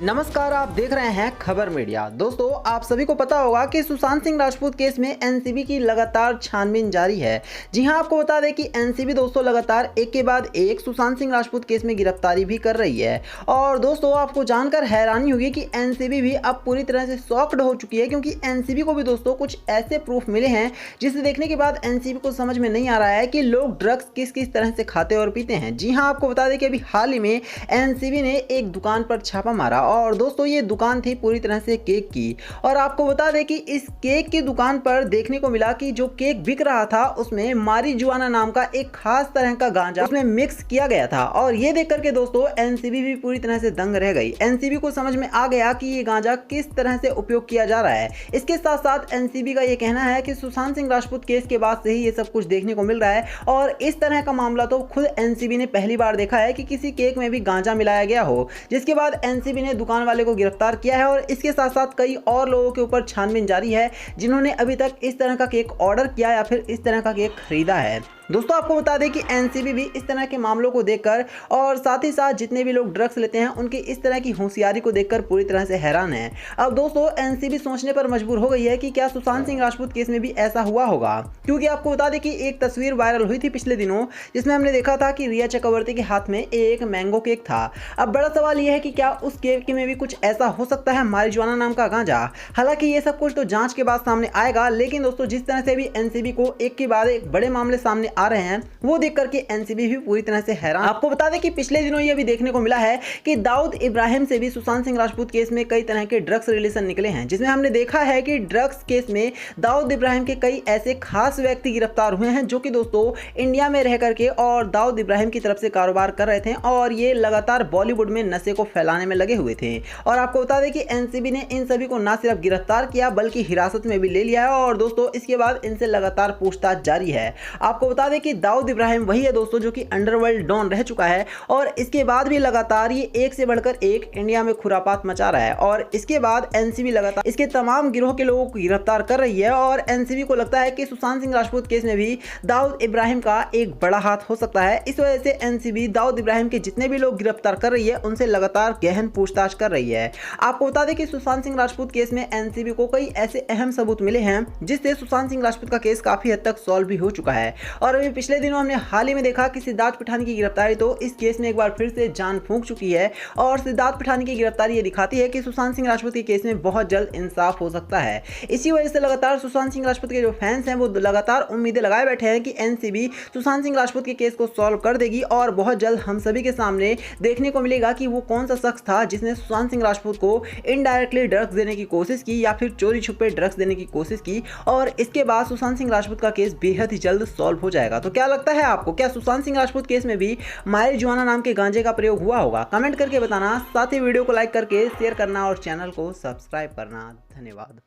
नमस्कार, आप देख रहे हैं खबर मीडिया। दोस्तों, आप सभी को पता होगा कि सुशांत सिंह राजपूत केस में एनसीबी की लगातार छानबीन जारी है। जी हां, आपको बता दें कि एनसीबी दोस्तों लगातार एक के बाद एक सुशांत सिंह राजपूत केस में गिरफ्तारी भी कर रही है। और दोस्तों, आपको जानकर हैरानी होगी कि एनसीबी भी अब पूरी तरह से शॉक्ड हो चुकी है, क्योंकि एनसीबी को भी दोस्तों कुछ ऐसे प्रूफ मिले हैं जिसे देखने के बाद एनसीबी को समझ में नहीं आ रहा है कि लोग ड्रग्स किस किस तरह से खाते और पीते हैं। जी हाँ, आपको बता दें कि अभी हाल ही में एनसीबी ने एक दुकान पर छापा मारा और दोस्तों ये दुकान थी पूरी तरह से केक की। और आपको बता दें कि इस केक की दुकान पर देखने को मिला कि जो केक बिक रहा था उसमें मारिजुआना नाम का एक खास तरह का गांजा उसमें मिक्स किया गया था। और ये देख करके दोस्तों एनसीबी भी पूरी तरह से दंग रह गई। एनसीबी को समझ में आ गया कि ये गांजा किस तरह से उपयोग किया जा रहा है। इसके साथ साथ एनसीबी का ये कहना है कि सुशांत सिंह राजपूत केस के बाद से ही ये सब कुछ देखने को मिल रहा है। और इस तरह का मामला तो खुद एनसीबी ने पहली बार देखा है कि किसी केक में भी गांजा मिलाया गया हो, जिसके बाद एनसीबी ने दुकान वाले को गिरफ्तार किया है। और इसके साथ साथ कई और लोगों के ऊपर छानबीन जारी है जिन्होंने अभी तक इस तरह का केक ऑर्डर किया या फिर इस तरह का केक खरीदा है। दोस्तों, आपको बता दें कि एनसीबी भी इस तरह के मामलों को देखकर और साथ ही साथ जितने भी लोग ड्रग्स लेते हैं उनकी इस तरह की होशियारी को देखकर पूरी तरह से हैरान है। अब दोस्तों एनसीबी सोचने पर मजबूर हो गई है कि क्या सुशांत सिंह राजपूत केस में भी ऐसा हुआ होगा, क्योंकि आपको बता दें कि एक तस्वीर वायरल हुई थी पिछले दिनों जिसमें हमने देखा था कि रिया चक्रवर्ती के हाथ में एक मैंगो केक था। अब बड़ा सवाल यह है कि क्या उस केक में भी कुछ ऐसा हो सकता है मारिजुआना नाम का गांजा। हालांकि ये सब कुछ तो जांच के बाद सामने आएगा, लेकिन दोस्तों जिस तरह से भी एनसीबी को एक के बाद एक बड़े मामले सामने आ रहे हैं वो देख करके एनसीबी भी पूरी तरह से हैरान। आपको बता दें कि पिछले दिनों ये भी देखने को मिला है कि दाऊद इब्राहिम से भी सुशांत सिंह राजपूत केस में कई तरह के ड्रग्स रिलेशन निकले हैं, जिसमें हमने देखा है कि ड्रग्स केस में दाऊद इब्राहिम के कई ऐसे खास व्यक्ति गिरफ्तार हुए हैं जो कि दोस्तों इंडिया में रह करके और दाऊद इब्राहिम की तरफ से कारोबार कर रहे थे और ये लगातार बॉलीवुड में नशे को फैलाने में लगे हुए थे। और आपको बता दें कि एनसीबी ने इन सभी को न सिर्फ गिरफ्तार किया बल्कि हिरासत में भी ले लिया है। और दोस्तों इसके बाद इनसे लगातार पूछताछ जारी है। आपको बता दें कि दाऊद इब्राहिम वही है दोस्तों जो कि अंडरवर्ल्ड डॉन रह चुका है और इसके बाद भी लगातार ये एक से बढ़कर एक इंडिया में खुरापात मचा रहा है। और इसके बाद एनसीबी लगातार इसके तमाम गिरोह के लोगों को गिरफ्तार कर रही है और एनसीबी को लगता है कि सुशांत सिंह राजपूत केस में भी दाऊद इब्राहिम का एक बड़ा हाथ हो सकता है। इस वजह से एनसीबी दाऊद इब्राहिम के जितने भी लोग गिरफ्तार कर रही है उनसे लगातार गहन पूछताछ कर रही है। आपको बता दें कि सुशांत सिंह राजपूत केस में एनसीबी को कई ऐसे अहम सबूत मिले हैं जिससे सुशांत सिंह राजपूत का केस काफी हद तक सॉल्व भी हो चुका है। और अभी पिछले दिनों हमने हाल ही में देखा कि सिद्धार्थ पिठानी की गिरफ्तारी तो इस केस में एक बार फिर से जान फूंक चुकी है। और सिद्धार्थ पिठानी की गिरफ्तारी ये दिखाती है कि सुशांत सिंह राजपूत के केस में बहुत जल्द इंसाफ हो सकता है। इसी वजह से लगातार सुशांत सिंह राजपूत के जो फैंस हैं वो लगातार उम्मीदें लगाए बैठे हैं कि एनसीबी सुशांत सिंह राजपूत के केस को सॉल्व कर देगी और बहुत जल्द हम सभी के सामने देखने को मिलेगा कि वो कौन सा शख्स था जिसने सुशांत सिंह राजपूत को इनडायरेक्टली ड्रग्स देने की कोशिश की या फिर चोरी छुपे ड्रग्स देने की कोशिश की। और इसके बाद सुशांत सिंह राजपूत का केस बेहद ही जल्द सॉल्व हो जाएगा। तो क्या लगता है आपको, क्या सुशांत सिंह राजपूत केस में भी मारिजुआना नाम के गांजे का प्रयोग हुआ होगा? कमेंट करके बताना, साथ ही वीडियो को लाइक करके शेयर करना और चैनल को सब्सक्राइब करना। धन्यवाद।